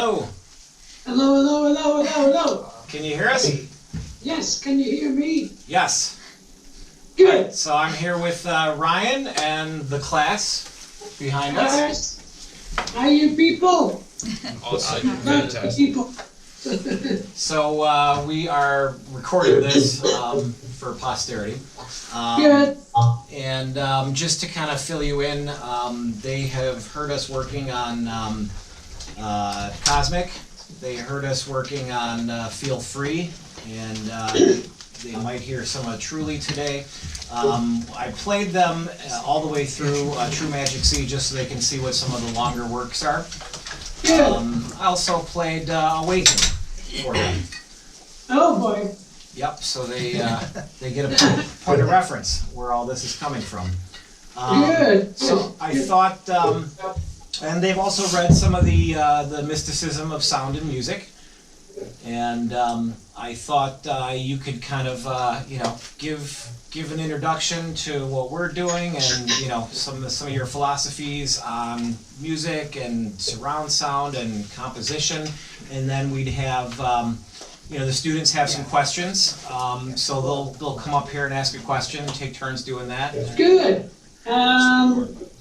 Hello. Hello, hello, hello, hello, hello. Can you hear us? Yes, can you hear me? Yes. Good. So I'm here with Ryan and the class behind us. Yes. How you people? Awesome. Fantastic. People. So we are recording this for posterity. Good. And just to kind of fill you in, they have heard us working on Cosmic. They heard us working on Feel Free, and they might hear some of Truly today. I played them all the way through True Magic C just so they can see what some of the longer works are. I also played Awaken for them. Oh boy. Yep, so they get a point of reference where all this is coming from. Good. So I thought, and they've also read some of the mysticism of sound and music, and I thought you could kind of give an introduction to what we're doing, and some of your philosophies on music and surround sound and composition, and then we'd have the students have some questions, so they'll come up here and ask a question, take turns doing that. Good.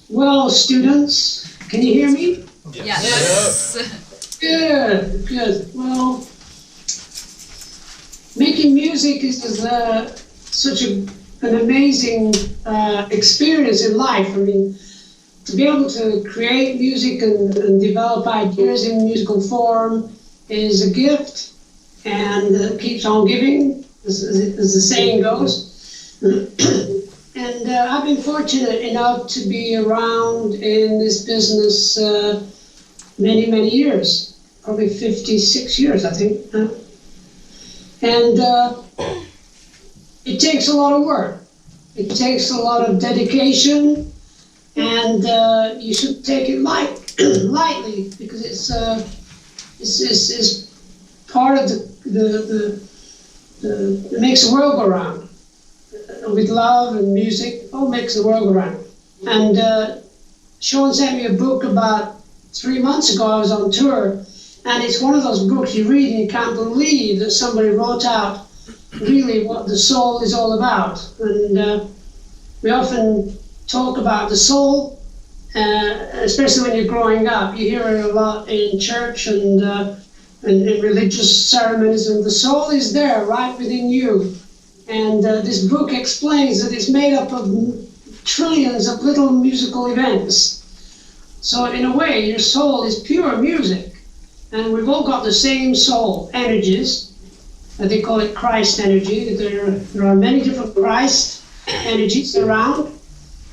Well, students, can you hear me? Yes. Good. Good. Well, making music is such an amazing experience in life. I mean, to be able to create music and develop ideas in musical form is a gift, and keeps on giving, as the saying goes. And I've been fortunate enough to be around in this business many, many years, probably 56 years, I think. And it takes a lot of work. It takes a lot of dedication, and you should take it lightly, because it's part of it makes the world go round. With love and music, all makes the world go round. And Sean sent me a book about 3 months ago. I was on tour, and it's one of those books you read and you can't believe that somebody wrote out really what the soul is all about. And we often talk about the soul, especially when you're growing up. You hear it a lot in church and in religious ceremonies, and the soul is there right within you. And this book explains that it's made up of trillions of little musical events. So in a way, your soul is pure music. And we've all got the same soul energies. They call it Christ energy. There are many different Christ energies around.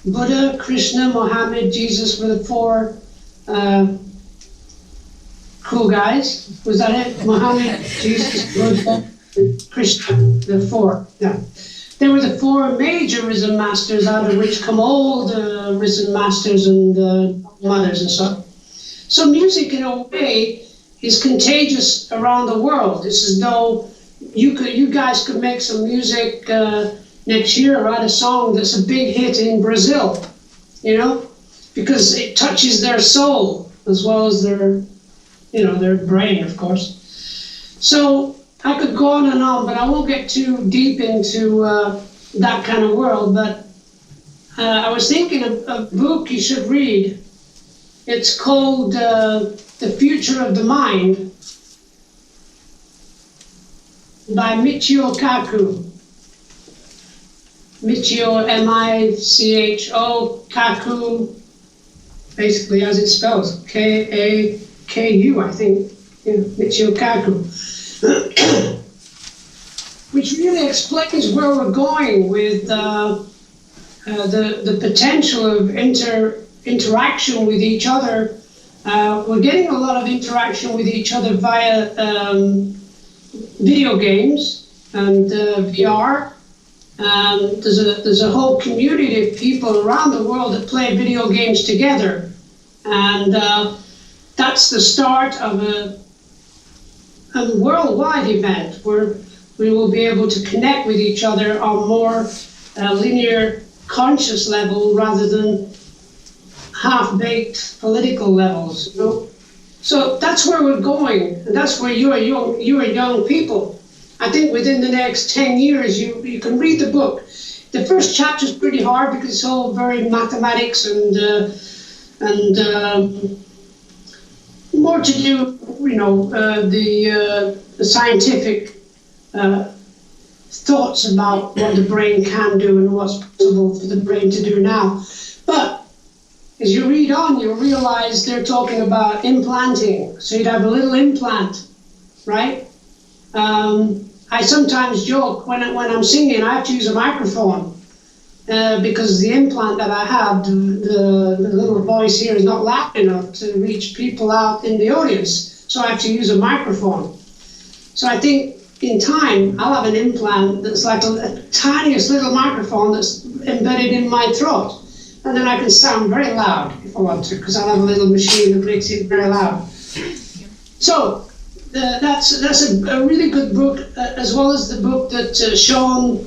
Buddha, Krishna, Mohammed, Jesus were the four cool guys. Was that it? Mohammed, Jesus, Buddha, Krishna, the four. Yeah. They were the four major risen masters, out of which come all the risen masters and mothers and so on. So music, in a way, is contagious around the world. It's as though you guys could make some music next year, write a song that's a big hit in Brazil, because it touches their soul as well as their brain, of course. So I could go on, but I won't get too deep into that kind of world. But I was thinking of a book you should read. It's called The Future of the Mind by Michio Kaku. Michio, M-I-C-H-O, Kaku, basically as it spells, K-A-K-U, I think, Michio Kaku. Which really explains where we're going with the potential of interaction with each other. We're getting a lot of interaction with each other via video games and VR. There's a whole community of people around the world that play video games together, and that's the start of a worldwide event where we will be able to connect with each other on more linear conscious level rather than half-baked political levels. So that's where we're going, and that's where you are young people. I think within the next 10 years, you can read the book. The first chapter is pretty hard because it's all very mathematics and more to do, the scientific thoughts about what the brain can do and what's possible for the brain to do now. But as you read on, you'll realize they're talking about implanting. So you'd have a little implant, right? I sometimes joke when I'm singing, I have to use a microphone because the implant that I have, the little voice here is not loud enough to reach people out in the audience. So I have to use a microphone. So I think in time, I'll have an implant that's like a tiniest little microphone that's embedded in my throat. And then I can sound very loud if I want to, because I'll have a little machine that makes it very loud. So that's a really good book, as well as the book that Sean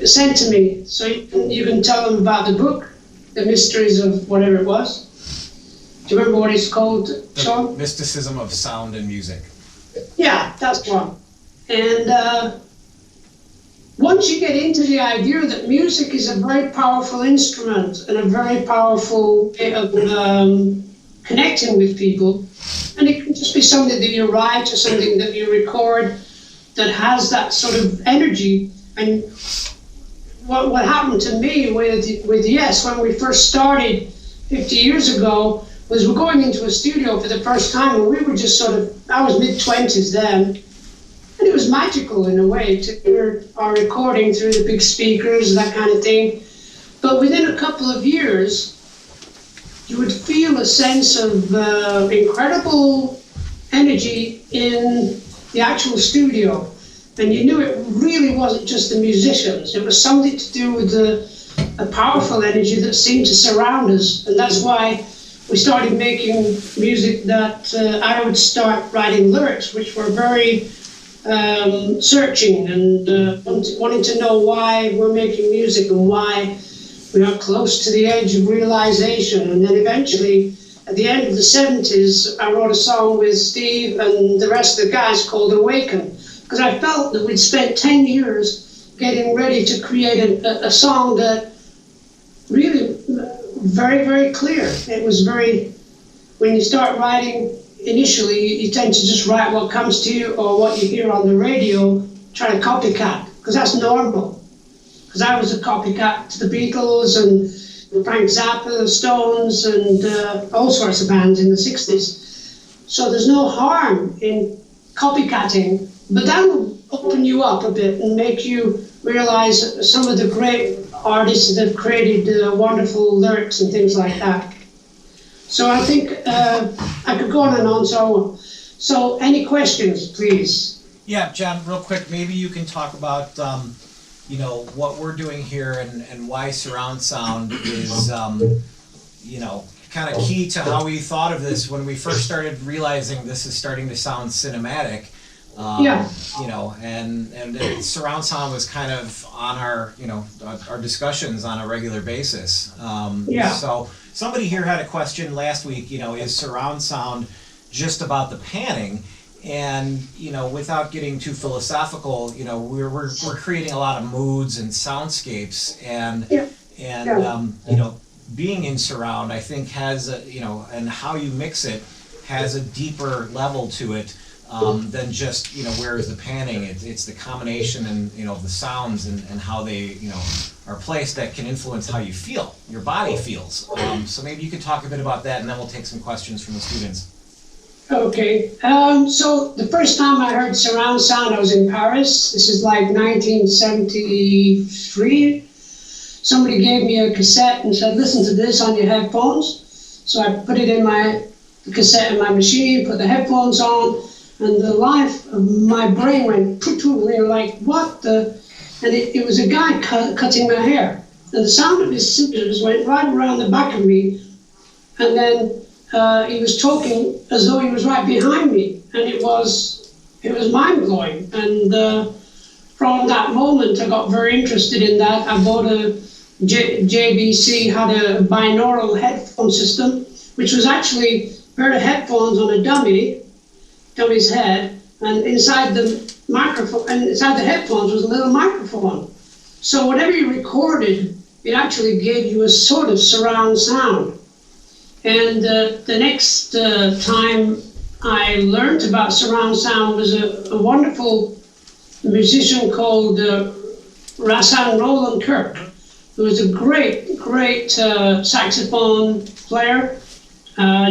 sent to me. So you can tell them about the book, The Mysteries of whatever it was. Do you remember what it's called, Sean? The Mysticism of Sound and Music. Yeah, that's one. And once you get into the idea that music is a very powerful instrument and a very powerful way of connecting with people, and it can just be something that you write or something that you record that has that sort of energy. And what happened to me with Yes, when we first started 50 years ago, was we're going into a studio for the first time, and we were just I was mid-20s then, and it was magical in a way to hear our recording through the big speakers, that kind of thing. But within a couple of years, you would feel a sense of incredible energy in the actual studio. And you knew it really wasn't just the musicians. It was something to do with a powerful energy that seemed to surround us. And that's why we started making music that I would start writing lyrics, which were very searching and wanting to know why we're making music and why we are close to the edge of realization. And then eventually, at the end of the 70s, I wrote a song with Steve and the rest of the guys called Awaken, because I felt that we'd spent 10 years getting ready to create a song that really very, very clear. It was very, when you start writing, initially you tend to just write what comes to you or what you hear on the radio, try to copycat, because that's normal. Because I was a copycat to the Beatles and Frank Zappa, the Stones, and all sorts of bands in the 60s. So there's no harm in copycatting, but that will open you up a bit and make you realize some of the great artists that have created wonderful lyrics and things like that. So I think I could go on and on. So any questions, please? Yeah, John, real quick, maybe you can talk about what we're doing here and why surround sound is kind of key to how we thought of this when we first started realizing this is starting to sound cinematic. And surround sound was kind of on our discussions on a regular basis. So somebody here had a question last week, is surround sound just about the panning? And, without getting too philosophical, we're creating a lot of moods and soundscapes being in surround, I think has and how you mix it has a deeper level to it. Than just, where is the panning? It's the combination and, the sounds and how they, are placed that can influence how you feel, your body feels. So maybe you could talk a bit about that, and then we'll take some questions from the students. Okay. So the first time I heard surround sound, I was in Paris. This is like 1973. Somebody gave me a cassette and said, listen to this on your headphones. So I put it in my cassette in my machine, put the headphones on, and the life of my brain went like, what the? And it was a guy cutting my hair. And the sound of his scissors went right around the back of me. And then he was talking as though he was right behind me. And it was mind-blowing. And from that moment, I got very interested in that. I bought JVC had a binaural headphone system, which was actually pair of headphones on a dummy's head, and inside the microphone, and inside the headphones was a little microphone. So whatever you recorded, it actually gave you a sort of surround sound. And the next time I learned about surround sound was a wonderful musician called Rassan Roland Kirk, who was a great saxophone player,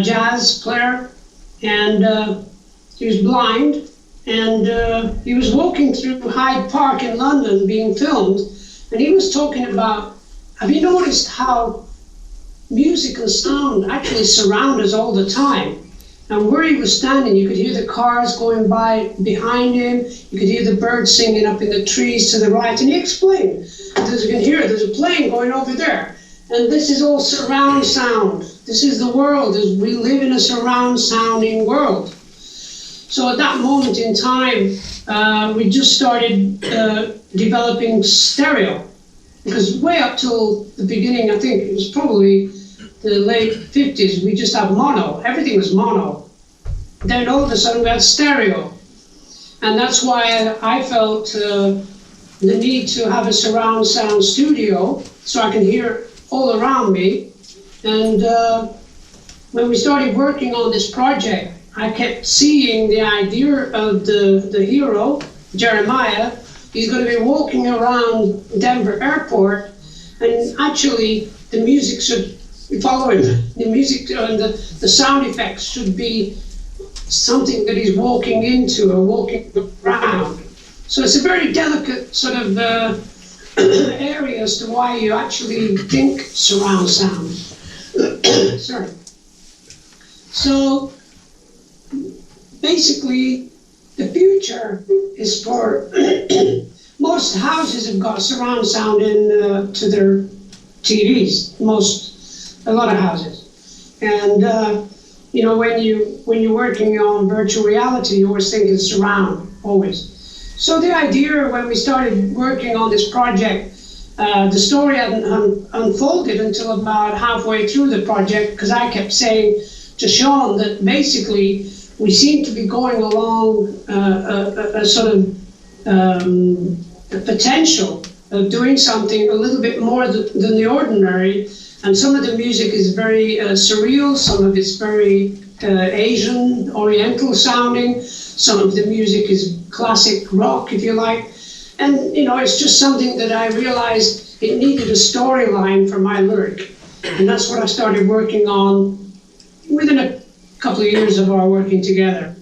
jazz player, and he was blind, and he was walking through Hyde Park in London being filmed, and he was talking about, have you noticed how music and sound actually surround us all the time? And where he was standing, you could hear the cars going by behind him, you could hear the birds singing up in the trees to the right, and he explained, as you can hear, there's a plane going over there, and this is all surround sound. This is the world, we live in a surround sounding world. So at that moment in time, we just started developing stereo, because way up till the beginning, I think it was probably the late 50s, we just had mono. Everything was mono. Then all of a sudden we had stereo. And that's why I felt the need to have a surround sound studio so I can hear all around me. And when we started working on this project, I kept seeing the idea of the hero, Jeremiah. He's going to be walking around Denver Airport, and actually the music should follow him. The music and the sound effects should be something that he's walking into or walking around. So it's a very delicate sort of area as to why you actually think surround sound. Sorry. So basically, the future is for most houses have got surround sound in to their TVs. A lot of houses, and you know, when you're working on virtual reality, you always think it's surround, always. So the idea when we started working on this project, the story hadn't unfolded until about halfway through the project, because I kept saying to Sean that basically we seem to be going along a sort of the potential of doing something a little bit more than the ordinary. And some of the music is very surreal, some of it's very Asian, Oriental sounding, some of the music is classic rock, if you like. And, you know, it's just something that I realized it needed a storyline for my lyric. And that's what I started working on within a couple of years of our working together.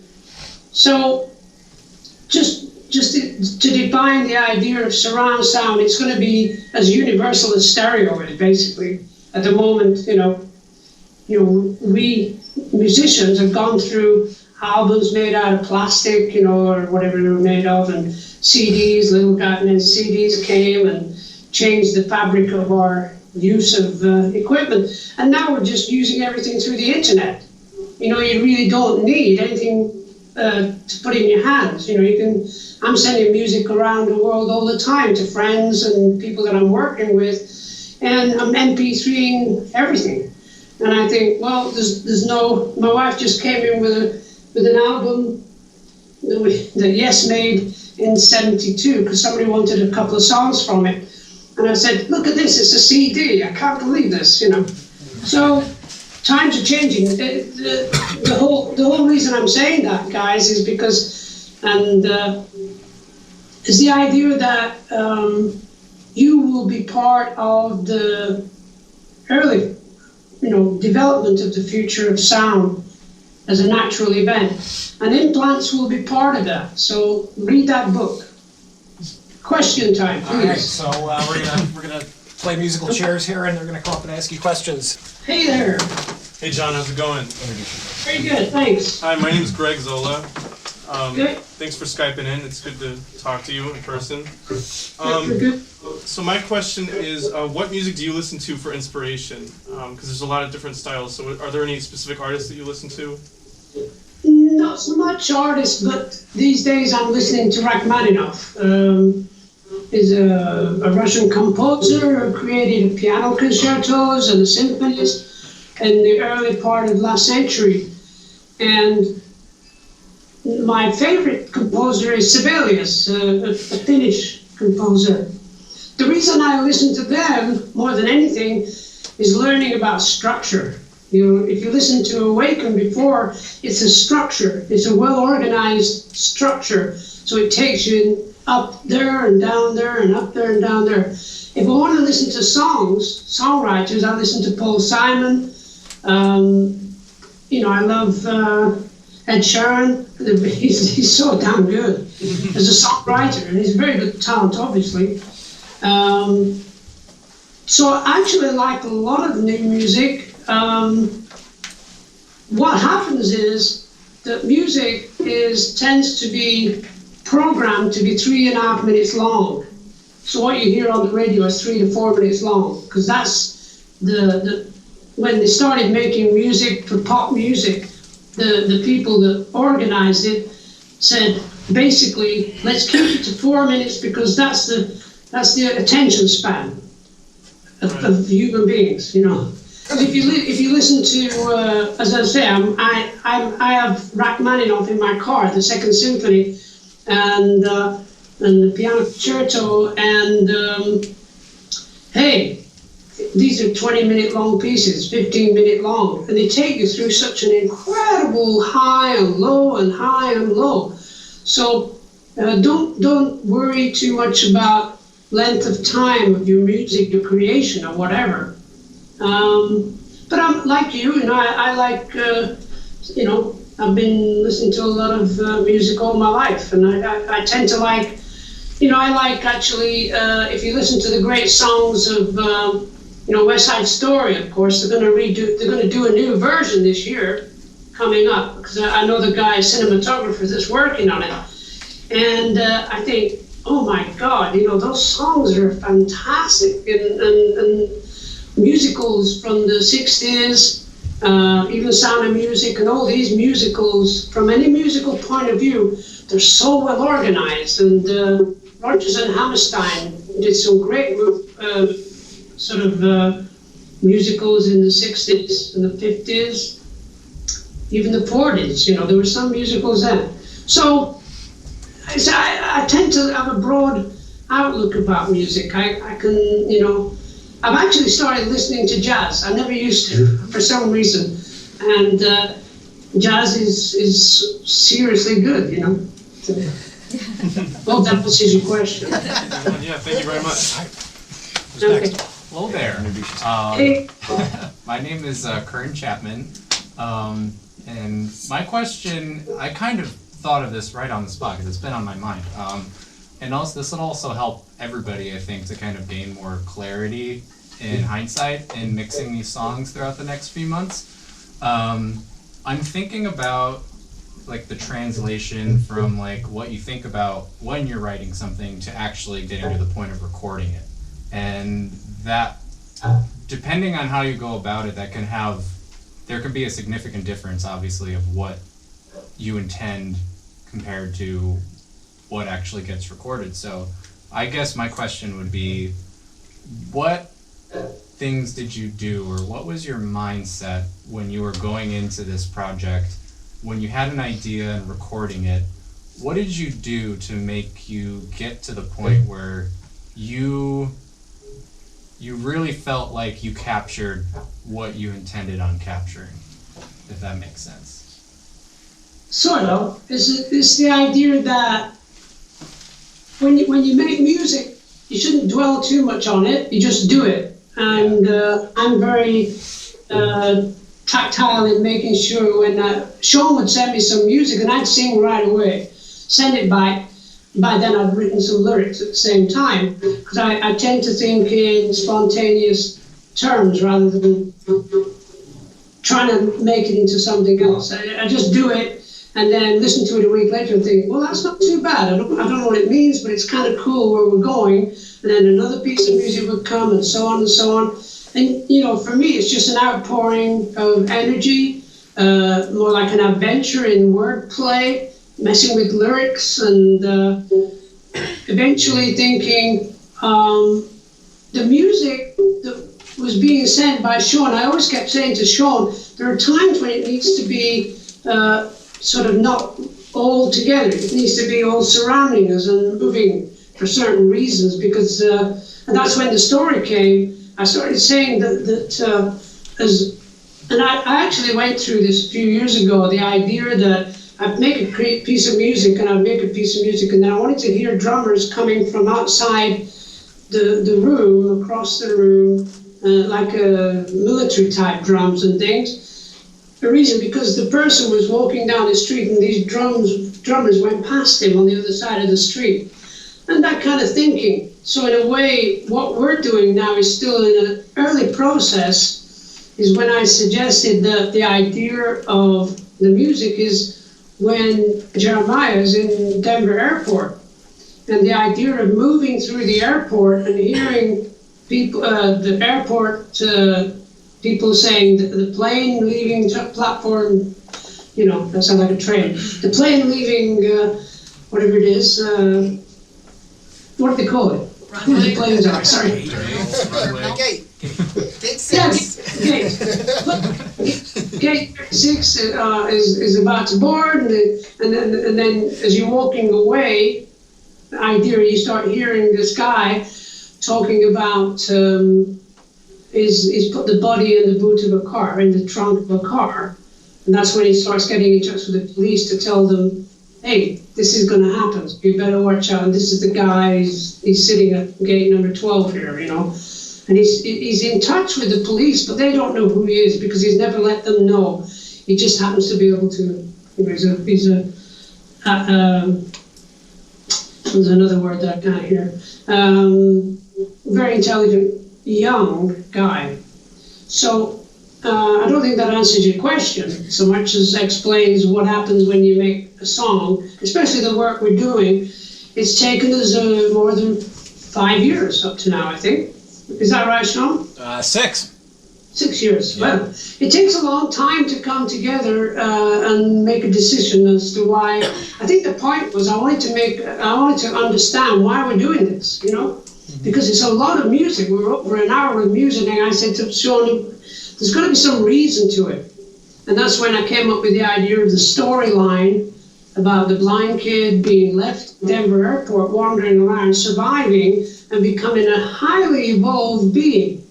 So just to define the idea of surround sound, it's going to be as universal as stereo is, basically. At the moment, you know, we musicians have gone through albums made out of plastic, you know, or whatever they were made of, and CDs, little gotten CDs came and changed the fabric of our use of equipment. And now we're just using everything through the internet. You know, you really don't need anything to put in your hands. You know, I'm sending music around the world all the time to friends and people that I'm working with, and I'm MP3ing everything. And I think, well, there's no. My wife just came in with an album that Yes made in '72 because somebody wanted a couple of songs from it, and I said, look at this, it's a CD. I can't believe this, you know. So times are changing. The whole reason I'm saying that, guys, is because is the idea that you will be part of the early, you know, development of the future of sound as a natural event, and implants will be part of that. So read that book. Question time, please. All right, so we're gonna play musical chairs here, and they're gonna come up and ask you questions. Hey there. Hey John, how's it going? Very good, thanks. Hi, my name is Greg Zola. Good. Thanks for Skyping in. It's good to talk to you in person. Good. So my question is, what music do you listen to for inspiration? Because there's a lot of different styles. So are there any specific artists that you listen to? Not so much artists, but these days I'm listening to Rachmaninoff. He's a Russian composer who created piano concertos and symphonies in the early part of last century. And my favorite composer is Sibelius, a Finnish composer. The reason I listen to them more than anything is learning about structure. If you listen to Awaken before, it's a structure. It's a well-organized structure. So it takes you up there and down there and up there and down there. If I want to listen to songwriters, I listen to Paul Simon. I love Ed Sheeran. He's so damn good as a songwriter, and he's a very good talent, obviously. So I actually like a lot of new music. What happens is that music tends to be programmed to be 3.5 minutes long. So what you hear on the radio is 3 to 4 minutes long, because that's when they started making music for pop music, the people that organized it said, basically, let's keep it to 4 minutes because that's the attention span of human beings, you know. If you listen to, as I say, I have Rachmaninoff in my car, the Second Symphony, and the Piano Concerto, and hey, these are 20-minute long pieces, 15-minute long, and they take you through such an incredible high and low and high and low. So don't worry too much about length of time of your music, your creation, or whatever. But I'm like you, I like, I've been listening to a lot of music all my life, and I tend to like, I like actually, if you listen to the great songs of, West Side Story, of course, they're going to do a new version this year coming up, because I know the guy, cinematographer that's working on it, and I think, oh my God, those songs are fantastic, and musicals from the 60s, even Sound of Music, and all these musicals, from any musical point of view, they're so well organized. And Rodgers and Hammerstein did some great musicals in the 60s and the 50s, even the 40s. There were some musicals then. So I tend to have a broad outlook about music. I can, I've actually started listening to jazz. I never used to, for some reason, and jazz is seriously good, So, well, that answers your question. Yeah, thank you very much. Okay. Hello there. Hey. My name is Kern Chapman, and my question, I kind of thought of this right on the spot because it's been on my mind. And also, this will also help everybody, I think, to kind of gain more clarity in hindsight in mixing these songs throughout the next few months. I'm thinking about like the translation from like what you think about when you're writing something to actually getting to the point of recording it. And that, depending on how you go about it, there can be a significant difference, obviously, of what you intend compared to what actually gets recorded. So I guess my question would be, what things did you do, or what was your mindset when you were going into this project, when you had an idea and recording it? What did you do to make you get to the point where you really felt like you captured what you intended on capturing, if that makes sense? Sort of. It's the idea that when you make music, you shouldn't dwell too much on it. You just do it. And I'm very tactile in making sure when Sean would send me some music and I'd sing right away, send it back. By then I'd written some lyrics at the same time, because I tend to think in spontaneous terms rather than trying to make it into something else. I just do it and then listen to it a week later and think, well, that's not too bad. I don't know what it means, but it's kind of cool where we're going. And then another piece of music would come, and so on and so on. And, for me, it's just an outpouring of energy, more like an adventure in wordplay, messing with lyrics, and eventually thinking the music that was being sent by Sean. I always kept saying to Sean, there are times when it needs to be sort of not all together. It needs to be all surrounding us and moving for certain reasons, because and that's when the story came. I started saying I actually went through this a few years ago, the idea that I'd make a piece of music and I'd make a piece of music, and then I wanted to hear drummers coming from outside the room, across the room, like military type drums and things. The reason, because the person was walking down the street and these drummers went past him on the other side of the street. And that kind of thinking. So in a way, what we're doing now is still in an early process, is when I suggested that the idea of the music is when Jeremiah is in Denver airport. And the idea of moving through the airport and hearing people, the airport people saying the plane leaving platform, that sounds like a train. The plane leaving, whatever it is, what do they call it? Who the planes are, sorry. Gate. Gate 6. Yeah, Gate 6 is about to board, and then as you're walking away, the idea, you start hearing this guy talking about he's put the body in the boot of a car, in the trunk of a car, and that's when he starts getting in touch with the police to tell them, hey, this is going to happen, so you better watch out. And this is the guy, he's sitting at gate number 12 here, and he's in touch with the police, but they don't know who he is because he's never let them know. He just happens to be able to, there's another word that I can't hear, very intelligent young guy. So I don't think that answers your question so much as explains what happens when you make a song, especially the work we're doing. It's taken us more than 5 years up to now, I think. Is that right, Sean? 6. 6 years. Yeah. Well, it takes a long time to come together and make a decision as to why. I think the point was I wanted to understand why we're doing this, because it's a lot of music. We're over an hour of music, and I said to Sean, there's got to be some reason to it. And that's when I came up with the idea of the storyline about the blind kid being left at Denver airport, wandering around, surviving, and becoming a highly evolved being.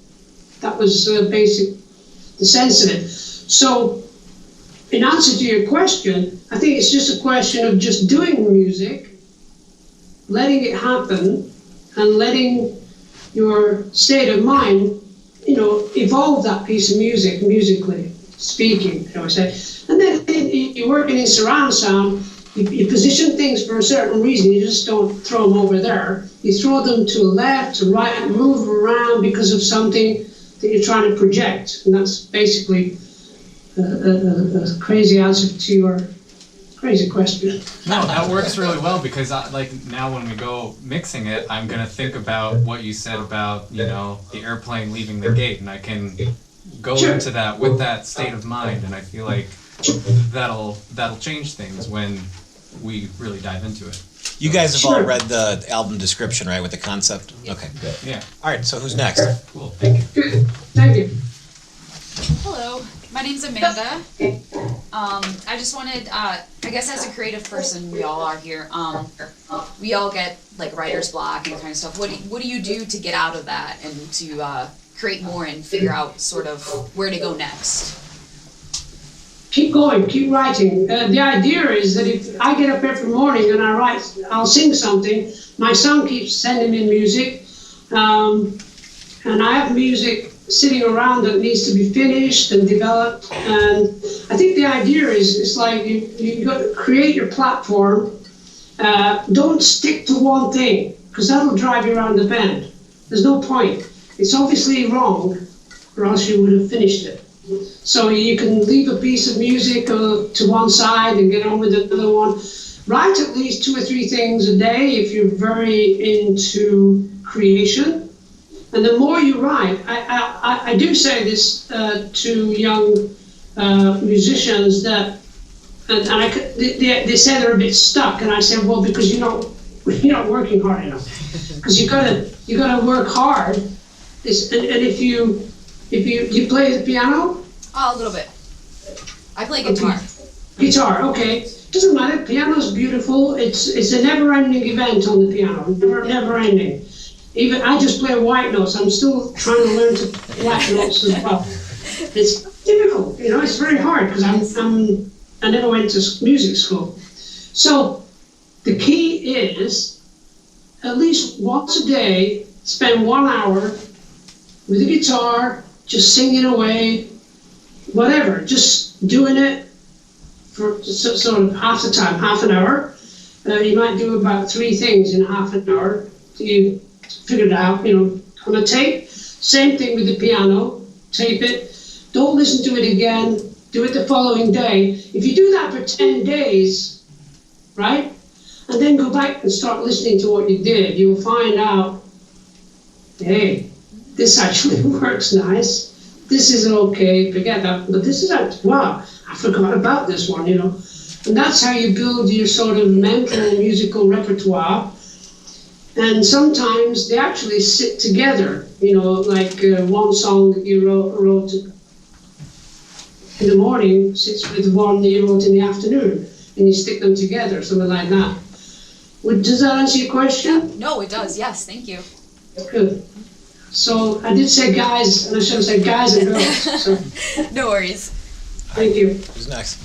That was the sense of it. So, in answer to your question, I think it's just a question of just doing music, letting it happen, and letting your state of mind, evolve that piece of music, musically speaking, I would say. And then you're working in surround sound, you position things for a certain reason, you just don't throw them over there. You throw them to left, to right, move around because of something that you're trying to project. And that's basically a crazy answer to your crazy question. No, that works really well because now when we go mixing it, I'm gonna think about what you said about the airplane leaving the gate, and I can go into that with that state of mind, and I feel like that'll change things when we really dive into it. You guys have all read the album description, right, with the concept? Okay, good. Yeah. All right, so who's next? Cool. Thank you. Good, thank you. Hello, my name's Amanda. I just wanted, I guess as a creative person, we all are here. We all get like writer's block and kind of stuff. What do you do to get out of that and to create more and figure out sort of where to go next? Keep going, keep writing. The idea is that if I get up every morning and I'll sing something, my son keeps sending me music, and I have music sitting around that needs to be finished and developed. And I think the idea is, it's like you got to create your platform. Don't stick to one thing, because that'll drive you around the bend. There's no point. It's obviously wrong, or else you would have finished it. So you can leave a piece of music to one side and get on with another one. Write at least 2 or 3 things a day if you're very into creation. And the more you write, I do say this to young musicians that, they say they're a bit stuck, and I say, well, because you're not working hard enough. Because you gotta work hard. And if you play the piano? Oh, a little bit. I play guitar. Guitar, okay. Doesn't matter. Piano's beautiful. It's a never-ending event on the piano. Never ending. Even I just play white notes. I'm still trying to learn to play black notes as well. It's difficult, you know. It's very hard because I never went to music school. So the key is at least once a day, spend 1 hour with a guitar, just singing away, whatever, just doing it for sort of half the time, half an hour. You might do about 3 things in half an hour. You figure it out, you know, on a tape. Same thing with the piano, tape it. Don't listen to it again, do it the following day. If you do that for 10 days, right, and then go back and start listening to what you did, you'll find out, hey, this actually works nice. This isn't okay, forget that, but this is actually, wow, I forgot about this one, you know. And that's how you build your sort of mental musical repertoire. And sometimes they actually sit together, you know, like one song that you wrote in the morning sits with one that you wrote in the afternoon, and you stick them together, something like that. Does that answer your question? No, it does. Yes, thank you. Good. So I did say guys, and I should have said guys and girls. So No worries. thank you. Who's next?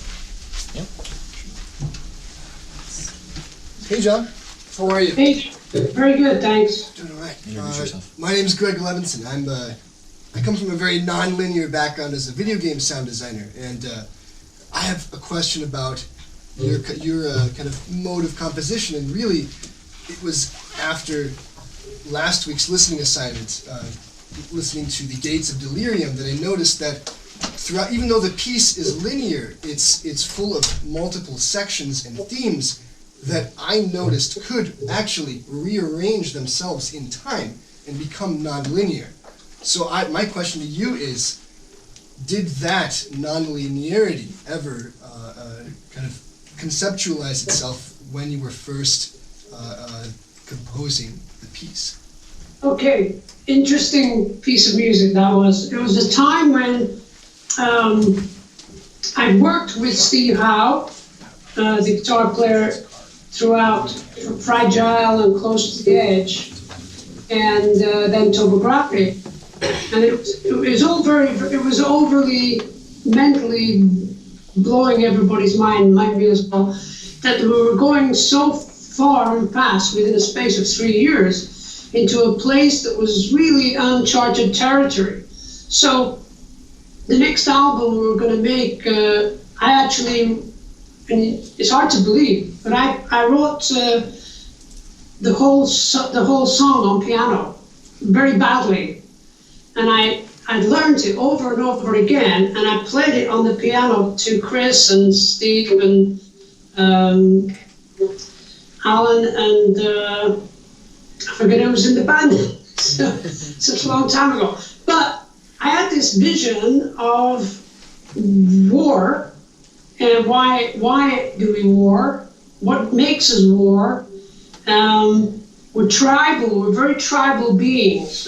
Hey, John. How are you? Hey, very good, thanks. Doing all right. Introduce yourself. My name's Greg Levinson. I come from a very non-linear background as a video game sound designer, and I have a question about your kind of mode of composition. And really, it was after last week's listening assignment, listening to the Gates of Delirium, that I noticed that throughout, even though the piece is linear, it's full of multiple sections and themes that I noticed could actually rearrange themselves in time and become non-linear. So my question to you is, did that non-linearity ever kind of conceptualize itself when you were first composing the piece? Okay, interesting piece of music that was. It was a time when I worked with Steve Howe, the guitar player, throughout Fragile and Close to the Edge, and then Topography. And it was overly mentally blowing everybody's mind, me as well, that we were going so far and fast within a space of 3 years into a place that was really uncharted territory. So the next album we were going to make, I actually, and it's hard to believe, but I wrote the whole song on piano very badly, and I learned it over and over again, and I played it on the piano to Chris and Steve and Alan and I forget who was in the band. Such a long time ago. But I had this vision of war, and why do we war? What makes us war? We're tribal. We're very tribal beings.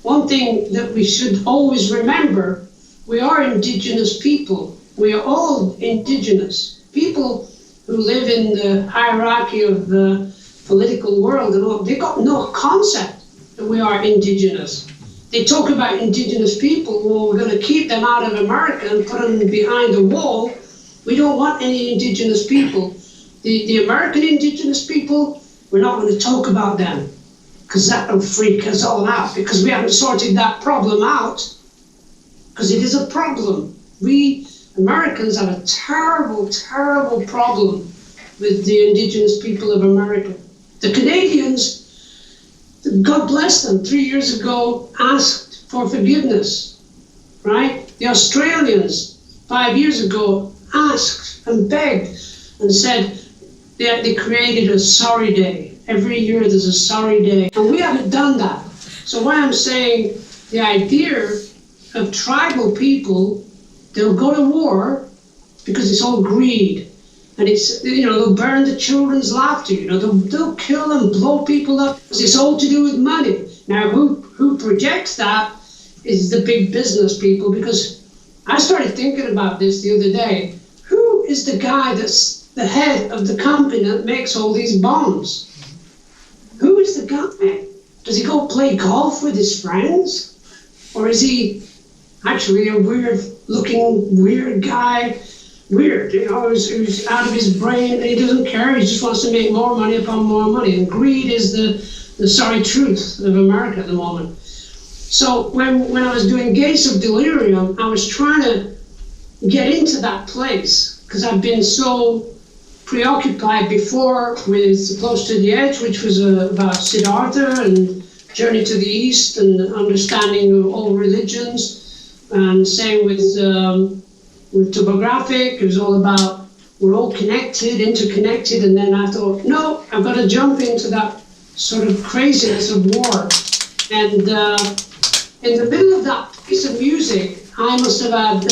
One thing that we should always remember, we are indigenous people. We are all indigenous. People who live in the hierarchy of the political world, and they got no concept that we are indigenous. They talk about indigenous people. Well, we're going to keep them out of America and put them behind the wall. We don't want any indigenous people. The American indigenous people, we're not going to talk about them, because that will freak us all out, because we haven't sorted that problem out, because it is a problem. We Americans have a terrible, terrible problem with the indigenous people of America. The Canadians, God bless them, 3 years ago asked for forgiveness, right? The Australians, 5 years ago, asked and begged and said they created a sorry day. Every year there's a sorry day, and we haven't done that. So why I'm saying the idea of tribal people, they'll go to war because it's all greed, and it's, you know, they'll burn the children's laughter, you know, they'll kill and blow people up because it's all to do with money. Now who projects that is the big business people, because I started thinking about this the other day. Who is the guy that's the head of the company that makes all these bombs? Who is the guy? Does he go play golf with his friends? Or is he actually a weird-looking, weird guy? Weird, who's out of his brain, and he doesn't care, he just wants to make more money upon more money. And greed is the sorry truth of America at the moment. So when I was doing Gates of Delirium, I was trying to get into that place, because I've been so preoccupied before with Close to the Edge, which was about Siddhartha and Journey to the East and understanding of all religions, and same with topographic. It was all about we're all connected, interconnected, and then I thought, no, I've got to jump into that sort of craziness of war. And in the middle of that piece of music, I must have had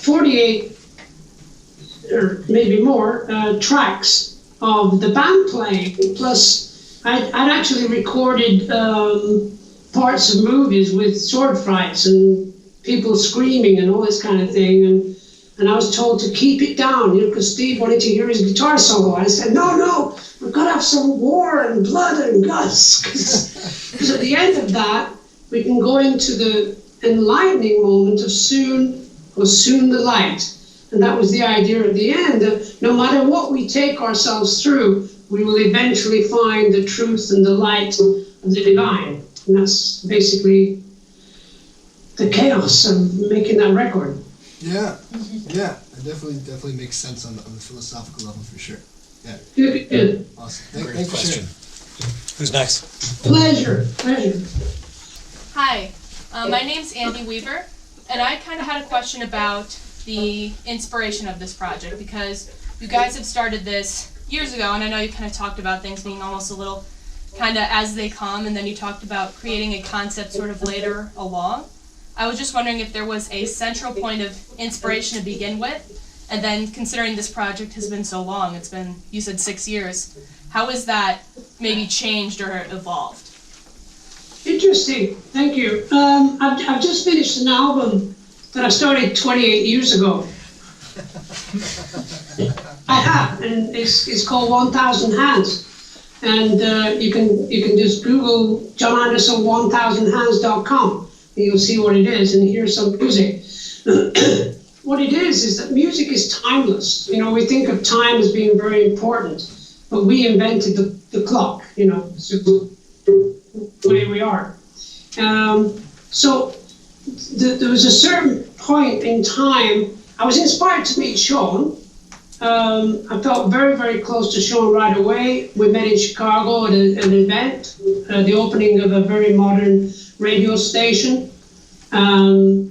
48 or maybe more tracks of the band playing, plus I'd actually recorded parts of movies with sword fights and people screaming and all this kind of thing, and I was told to keep it down, because Steve wanted to hear his guitar solo. I said, no, we've got to have some war and blood and guts, because at the end of that, we can go into the enlightening moment of soon the light. And that was the idea at the end, that no matter what we take ourselves through, we will eventually find the truth and the light of the divine. And that's basically the chaos of making that record. Yeah, yeah, it definitely makes sense on the philosophical level for sure. Yeah. Good. Awesome. Great Thanks for question. sharing. Who's next? Pleasure. Hi, my name's Andy Weaver, and I kind of had a question about the inspiration of this project, because you guys have started this years ago, and I know you kind of talked about things being almost a little kind of as they come, and then you talked about creating a concept sort of later along. I was just wondering if there was a central point of inspiration to begin with, and then considering this project has been so long, it's been, you said 6 years, how has that maybe changed or evolved? Interesting. Thank you. I've just finished an album that I started 28 years ago. I have, and it's called 1,000 Hands. And you can just Google John Anderson 1000hands.com, and you'll see what it is and hear some music. What it is that music is timeless. We think of time as being very important, but we invented the clock. So the way we are. So there was a certain point in time, I was inspired to meet Sean. I felt very, very close to Sean right away. We met in Chicago at an event, the opening of a very modern radio station. And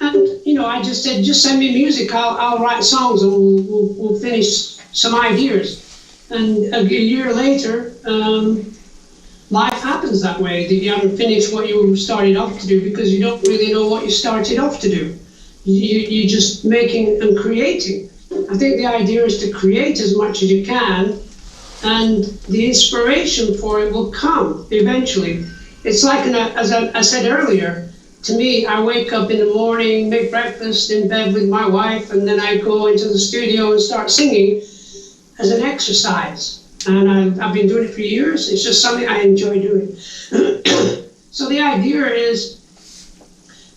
I just said, just send me music, I'll write songs, and we'll finish some ideas. And a year later, life happens that way, that you haven't finished what you started off to do, because you don't really know what you started off to do. You're just making and creating. I think the idea is to create as much as you can, and the inspiration for it will come eventually. It's like, as I said earlier, to me, I wake up in the morning, make breakfast in bed with my wife, and then I go into the studio and start singing as an exercise. And I've been doing it for years. It's just something I enjoy doing. So the idea is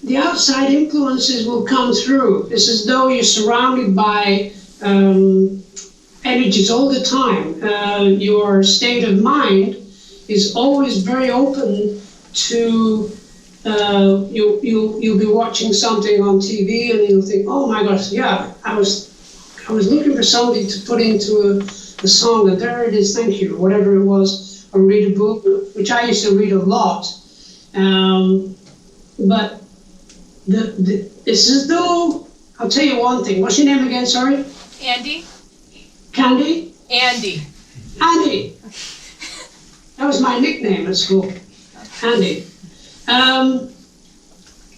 the outside influences will come through. It's as though you're surrounded by energies all the time. Your state of mind is always very open to, you'll be watching something on TV and you'll think, oh my gosh, yeah, I was looking for somebody to put into a song, and there it is, thank you, whatever it was, or read a book, which I used to read a lot. But it's as though, I'll tell you one thing. What's your name again, sorry? Andy? Candy? Andy. Andy. That was my nickname at school. Andy.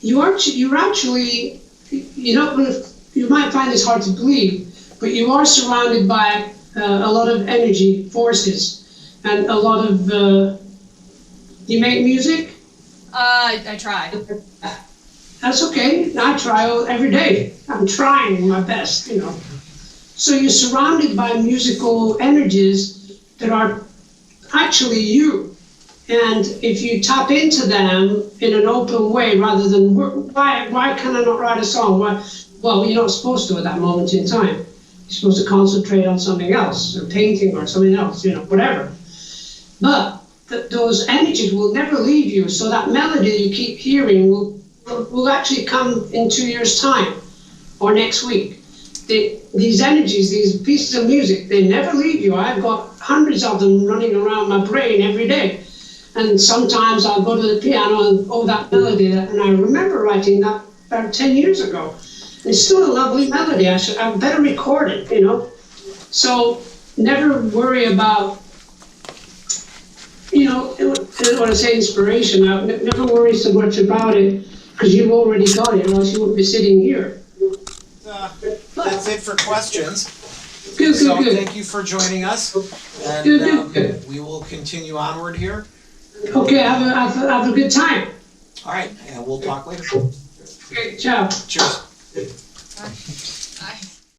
You're actually, you might find this hard to believe, but you are surrounded by a lot of energy forces and a lot of, you make music? I tried. That's okay. I try every day. I'm trying my best, you know. So you're surrounded by musical energies that are actually you. And if you tap into them in an open way, rather than why can I not write a song? Well, you're not supposed to at that moment in time. You're supposed to concentrate on something else, or painting or something else, you know, whatever. But those energies will never leave you. So that melody you keep hearing will actually come in 2 years' time or next week. These energies, these pieces of music, they never leave you. I've got hundreds of them running around my brain every day. And sometimes I'll go to the piano and, that melody, and I remember writing that about 10 years ago. And it's still a lovely melody. I better record it, you know. So never worry about, you know, I don't want to say inspiration. Never worry so much about it, because you've already got it, or else you wouldn't be sitting here. That's it for questions. Good. Thank you for joining us, and we will continue onward here. Okay, have a good time. All right, and we'll talk later. Okay, ciao. Cheers. Bye.